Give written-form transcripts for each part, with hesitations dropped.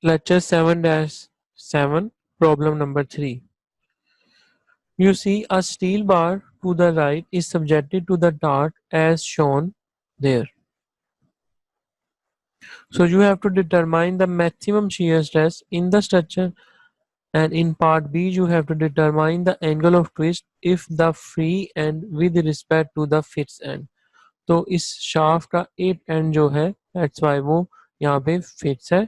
Lecture 7-7, problem number 3. You see a steel bar to the right is subjected to the dart as shown there. So you have to determine the maximum shear stress in the structure, and in part B you have to determine the angle of twist if the free end with respect to the fixed end. तो इस shaft का एक and जो है that's why वो यहाँ पे fix है,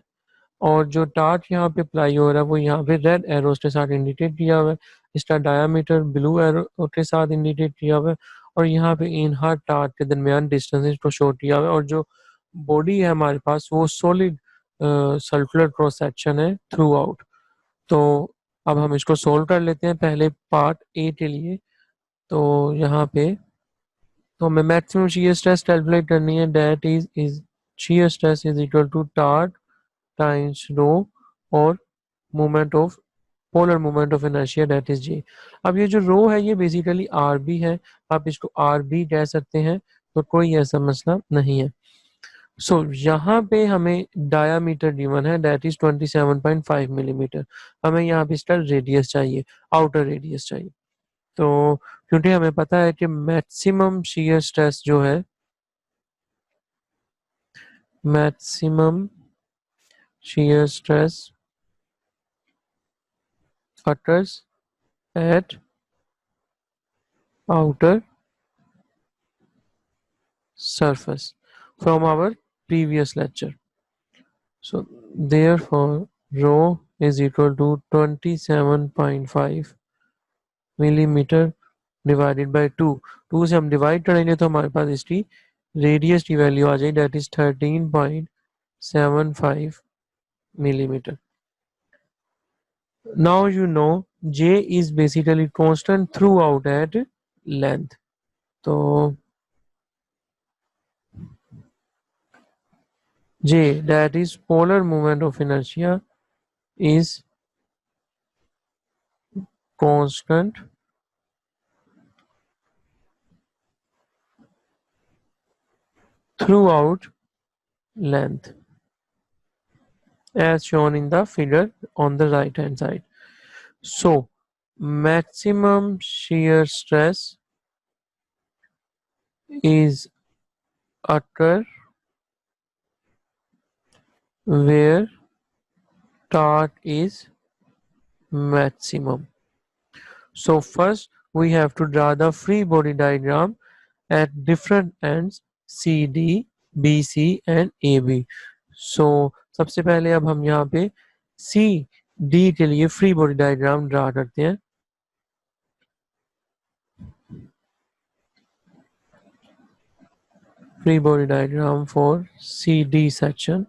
और जो टार्च यहाँ पे अप्लाई हो रहा है वो यहाँ पे रेड एरोस के साथ इंडिकेट किया हुआ है, इसका डायामीटर ब्लू एरो के साथ इंडिकेट किया हुआ है, और यहाँ पे इन हर टार्च के दरमियान डिस्टेंस को शो किया हुआ है, और जो बॉडी है हमारे पास वो सॉलिड सर्कुलर क्रॉस सेक्शन है थ्रू आउट। तो अब हम इसको सोल्व कर लेते हैं पहले पार्ट ए के लिए। तो यहाँ पे तो हमें मैक्सिमम शीयर स्ट्रेस कैलकुलेट करनी है, that is shear stress is equal to torque times rho और moment of polar moment of inertia that is G. अब ये जो रो है ये बेसिकली आर बी है, आप इसको आर बी कह सकते हैं, तो कोई ऐसा मसला नहीं है। सो यहाँ पे हमें डायामीटर गिवन है दैट इज 27.5 मिलीमीटर, हमें यहाँ पे इसका रेडियस चाहिए, आउटर रेडियस चाहिए। तो क्योंकि हमें पता है कि मैक्सिमम शीयर स्ट्रेस जो है, maximum shear stress occurs at outer surface from our previous lecture. So therefore rho is equal to 27.5 millimeter divided by 2। 2 से हम डिवाइड करेंगे तो हमारे पास इसकी रेडियस की वैल्यू आ जाएगी that is 13.75 millimeter. Now you know J is basically constant throughout at length. तो J, that is polar moment of inertia, is constant throughout length as shown in the figure on the right hand side. So maximum shear stress is occur where torque is maximum. So first we have to draw the free body diagram at different ends CD, BC and AB. So सबसे पहले अब हम यहाँ पे C D के लिए free body diagram draw करते हैं। Free body diagram for C D section,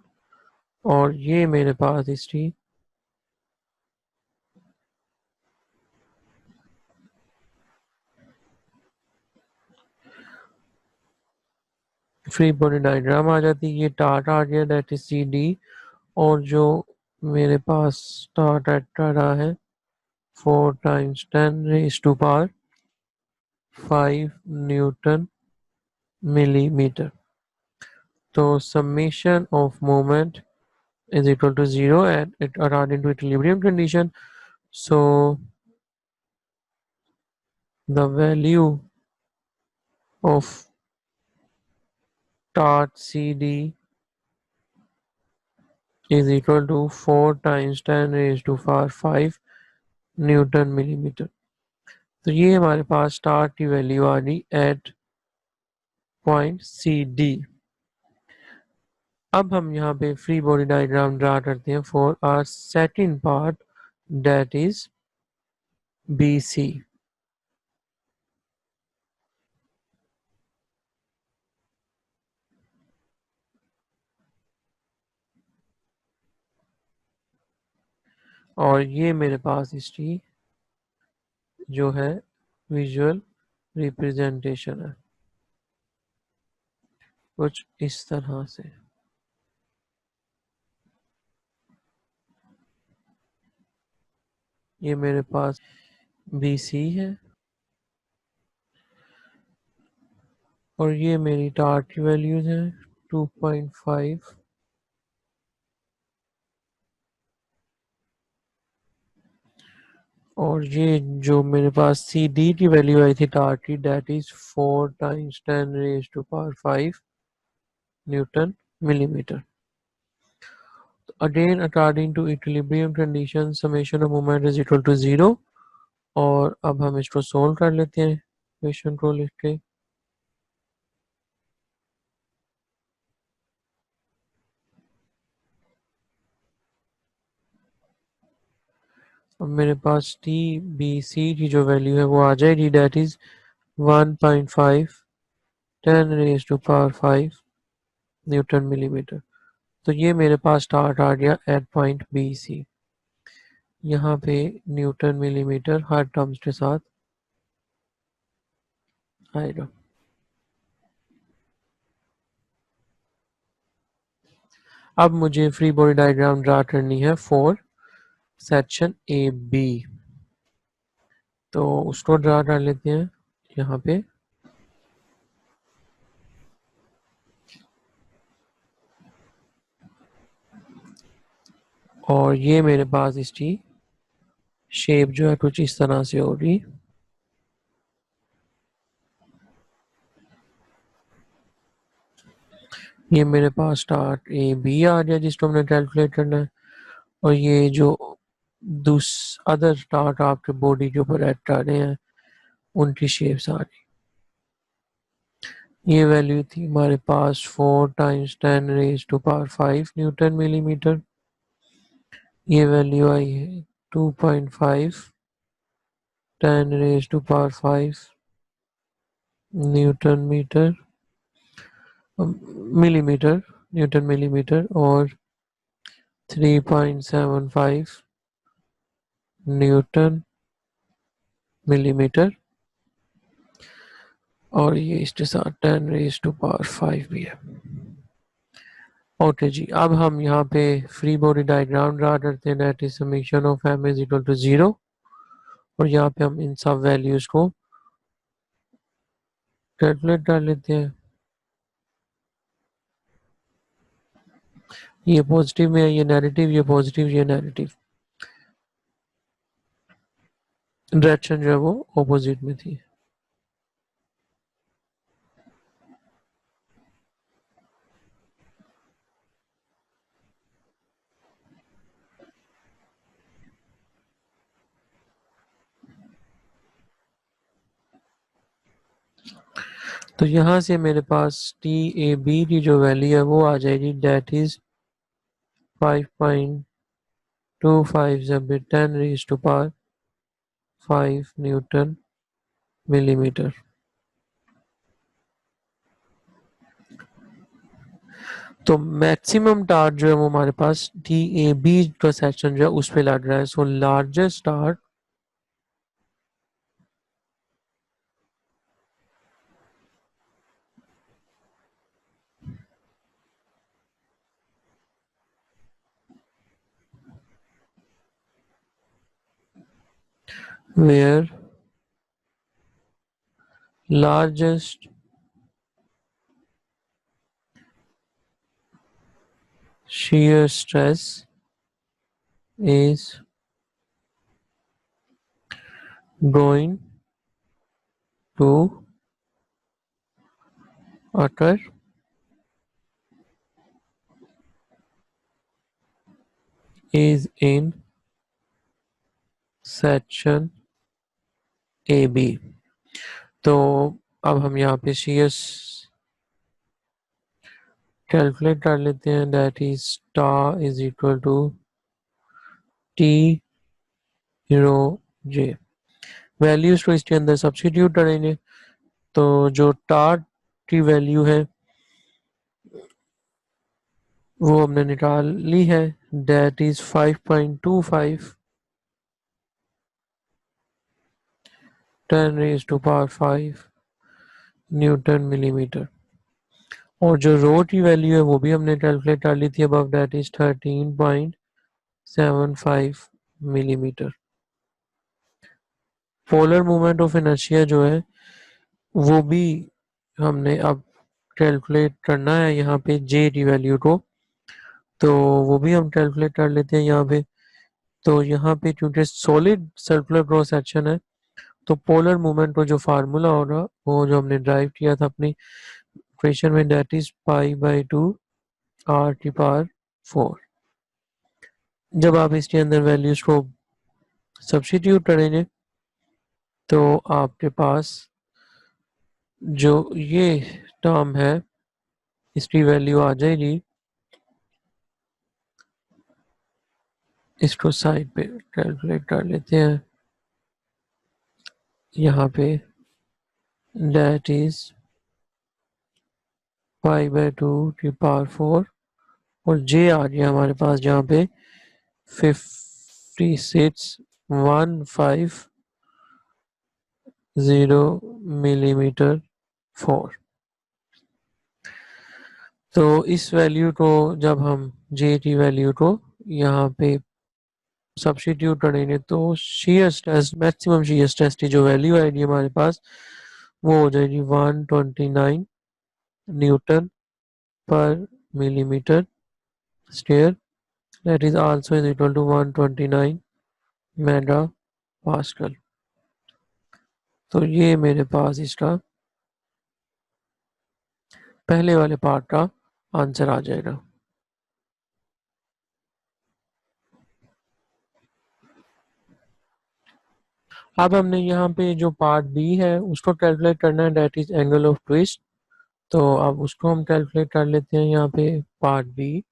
और ये मेरे पास इसकी फ्री बॉडी डायग्राम आ जाती है। ये टार्ट आ गया दैट इज सी डी, और जो मेरे पास टार्ट एट आ रहा है 4 × 10⁵ Newton millimeter. So summation of moment is equal to 0 and it around into equilibrium condition. So the value of torque CD is equal to 4 × 10⁵ newton millimetre. तो ये हमारे पास torque की value आ गई एट पॉइंट सी D. अब हम यहाँ पे free body diagram draw करते हैं for our second part that is B C. और ये मेरे पास इसकी जो है विजुअल रिप्रेजेंटेशन है कुछ इस तरह से। ये मेरे पास BC है और ये मेरी टार्क की वैल्यूज है 2.5 और ये जो मेरे पास सी डी की वैल्यू आई थी टार की, that is 4 × 10⁵ Newton millimeter. Again, according to equilibrium condition, summation of moment is equal to 0. और अब हम इसको सोल्व कर लेते हैं इक्वेशन को लिख के। अब मेरे पास टी बी सी की जो वैल्यू है वो आ जाएगी, दैट इज 1.5 10⁵ न्यूटन मिलीमीटर। तो ये मेरे पास स्टार्ट आ गया एट पॉइंट बी सी। यहाँ पे न्यूटन मिलीमीटर हर टर्म्स के साथ आएगा। अब मुझे फ्री बॉडी डायग्राम ड्रा करनी है फॉर सेक्शन ए बी, तो उसको ड्रा कर लेते हैं यहाँ पे। और ये मेरे पास इसकी शेप जो है कुछ इस तरह से होगी। ये मेरे पास स्टार्ट ए बी आ गया जिसको हमने कैलकुलेट करना है, और ये जो अदर स्टार्ट आपके बॉडी के ऊपर ऐड कर रहे हैं उनकी शेप्स आ रही। ये वैल्यू थी हमारे पास 4 × 10⁵ न्यूटन मिलीमीटर। ये वैल्यू आई है 2.5 10⁵ newton metre millimetre newton millimetre, और 3.75 न्यूटन मिलीमीटर, और ये इसके साथ 10⁵ भी है। ओके जी, अब हम यहाँ पे फ्री बॉडी डायग्राम ड्रा करते हैं, that is summation of m is equal to 0। और यहाँ पे हम इन सब वैल्यूज को कैलकुलेट कर लेते हैं। ये पॉजिटिव में है, ये नेगेटिव, ये पॉजिटिव, ये नेगेटिव। डायरेक्शन जो है वो ऑपोजिट में थी। तो यहाँ से मेरे पास टी ए बी की जो वैल्यू है वो आ जाएगी, दैट इज 5.25 10⁵ न्यूटन मिलीमीटर। तो मैक्सिमम टार्क जो है वो हमारे पास टी ए बी का सेक्शन जो है उस पे लग रहा है। So largest torque where largest shear stress is going to occur is in section A B. तो अब हम यहाँ पे shear कैलकुलेट कर लेते हैं, that is tau is equal to T rho J. Values को इसके अंदर सब्स्टिट्यूट करेंगे, तो जो टार की वैल्यू है वो हमने निकाल ली है, दैट इज 5.25 10⁵ न्यूटन मिलीमीटर। और जो रो की वैल्यू है वो भी हमने कैलकुलेट कर ली थी above, that is 13.75 millimetre. Polar moment of inertia जो है वो भी हमने अब कैलकुलेट करना है यहाँ पे जे की वैल्यू को, तो वो भी हम कैलकुलेट कर लेते हैं यहाँ पे। तो यहाँ पे क्योंकि सॉलिड सर्कुलर क्रॉस सेक्शन है, तो पोलर मूवमेंट को जो फार्मूला होगा वो जो हमने ड्राइव किया था अपनी इक्वेशन में, दैट इज पाई/2 r⁴। जब आप इसके अंदर वैल्यूज को सब्स्टिट्यूट करेंगे तो आपके पास जो ये टर्म है इसकी वैल्यू आ जाएगी, इसको साइड पे कैलकुलेट कर लेते हैं, यहाँ पे दैट इज पाई/2 और जे आ गया हमारे पास जहाँ पे 56,150 mm4। तो इस वैल्यू को जब हम जे की वैल्यू को यहाँ पे सब्स्टिट्यूट करेंगे तो shear stress, maximum shear stress की जो वैल्यू आएगी हमारे पास वो हो जाएगी 129 न्यूटन पर millimetre square, that is also is equal to 129 mega pascal. तो ये मेरे पास इसका पहले वाले पार्ट का आंसर आ जाएगा। अब हमने यहाँ पे जो पार्ट बी है उसको कैलकुलेट करना है, that is angle of twist. तो अब उसको हम कैलकुलेट कर लेते हैं यहाँ पे पार्ट बी।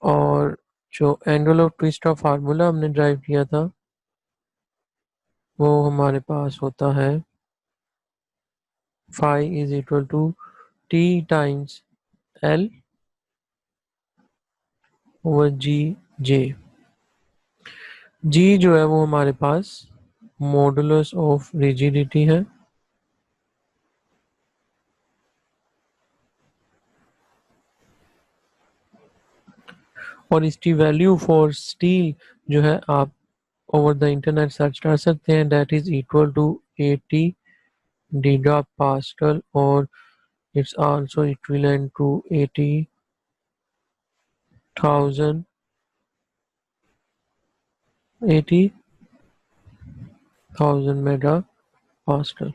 और जो एंगल ऑफ ट्विस्ट का फार्मूला हमने ड्राइव किया था वो हमारे पास होता है phi is equal to T times L over G J. G जो है वो हमारे पास मॉडुलस ऑफ रिजिडिटी है, और इसकी वैल्यू फॉर स्टील जो है आप ओवर द इंटरनेट सर्च कर सकते हैं, that is equal to 80 giga pascal, और it's also equivalent to 80,000 mega pascal.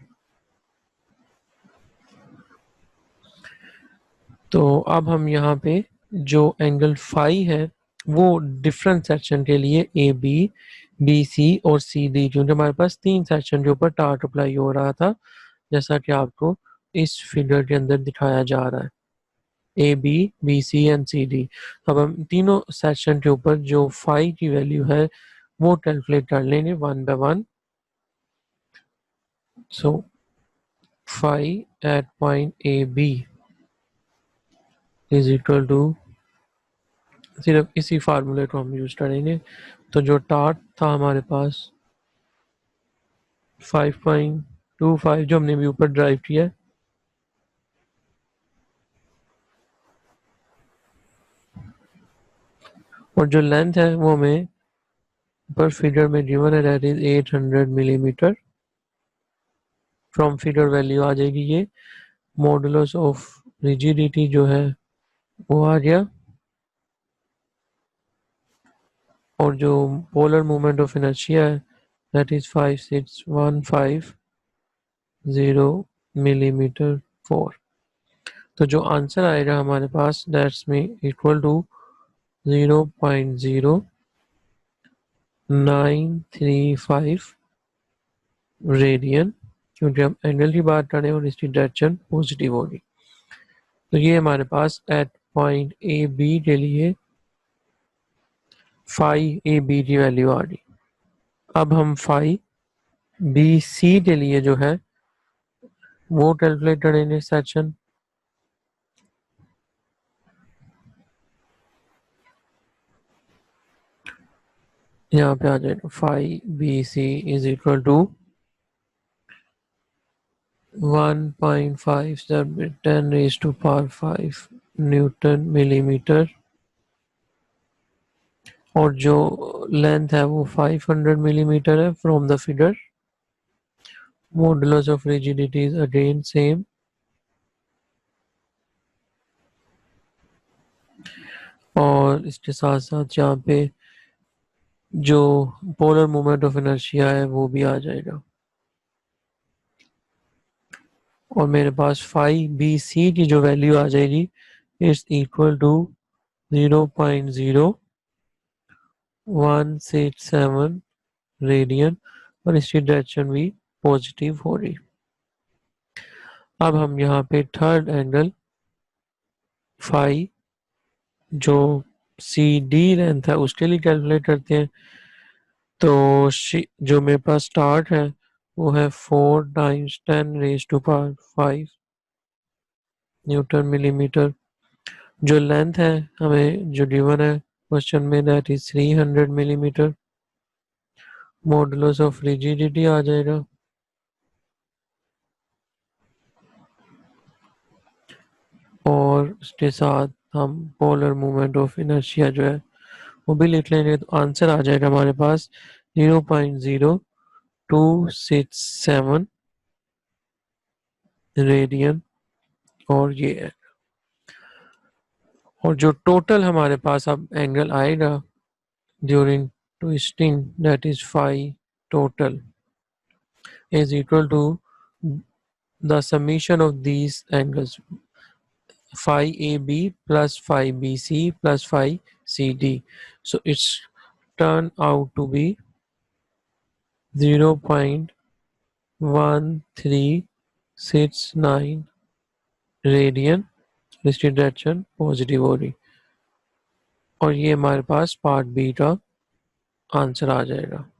तो अब हम यहाँ पे जो एंगल फाई है वो डिफरेंट सेक्शन के लिए ए बी सी और सी डी, क्योंकि हमारे पास 3 सेक्शन के ऊपर टार्क अप्लाई हो रहा था जैसा कि आपको इस फिगर के अंदर दिखाया जा रहा है, A B C and C D. अब हम तीनों सेक्शन के ऊपर जो फाई की वैल्यू है वो कैलकुलेट कर लेंगे one by one. So phi at point A B is equal to, सिर्फ इसी फार्मूले को हम यूज करेंगे। तो जो टार्क था हमारे पास 5.25 जो हमने भी ऊपर ड्राइव किया है, और जो लेंथ है वो हमें पर फिगर में गिवन है, that is 800 millimetre. From figure value आ जाएगी ये मॉडुलस ऑफ रिजिडिटी जो है वो आ गया, और जो पोलर मूवमेंट ऑफ इनर्शिया है दैट इज 56,150 mm4। तो जो आंसर आएगा हमारे पास दैट्स में इक्वल टू 0.0935 रेडियन, क्योंकि हम एंगल की बात करें और इसकी डायरेक्शन पॉजिटिव होगी। तो ये हमारे पास एट पॉइंट ए बी के लिए फाई ए बी की वैल्यू आ गई। अब हम फाई बी सी के लिए जो है वो कैलकुलेट करेंगे सेक्शन। यहाँ पे आ जाएगा phi B C is equal to 1.5 10⁵ newton millimetre, और जो लेंथ है वो 500 मिलीमीटर है from the figure. Modulus of rigidity is again same, और इसके साथ साथ यहाँ पे जो पोलर मोमेंट ऑफ इनर्शिया है वो भी आ जाएगा। और मेरे पास फाई बी सी की जो वैल्यू आ जाएगी इज इक्वल टू 0.0167 रेडियन, और इसकी डायरेक्शन भी पॉजिटिव हो रही। अब हम यहाँ पे थर्ड एंगल फाई जो सी डी लेंथ है उसके लिए कैलकुलेट करते हैं। तो जो मेरे पास स्टार्ट है वो है 4 × 10⁻⁵ न्यूटन मिलीमीटर। जो लेंथ है हमें जो गिवन है क्वेश्चन में that is 300 millimetre. Modulus of rigidity आ जाएगा, और उसके साथ हम पोलर मूवमेंट ऑफ इनर्शिया जो है वो भी लिख लेंगे। तो आंसर आ जाएगा हमारे पास 0.0267 रेडियन, और ये है। और जो टोटल हमारे पास अब एंगल आएगा during twisting that is phi total is equal to the summation of these angles phi AB plus phi BC plus phi CD. So it's turned out to be 0.1369 radian, इसकी direction positive हो रही। और ये हमारे पास part B का answer आ जाएगा।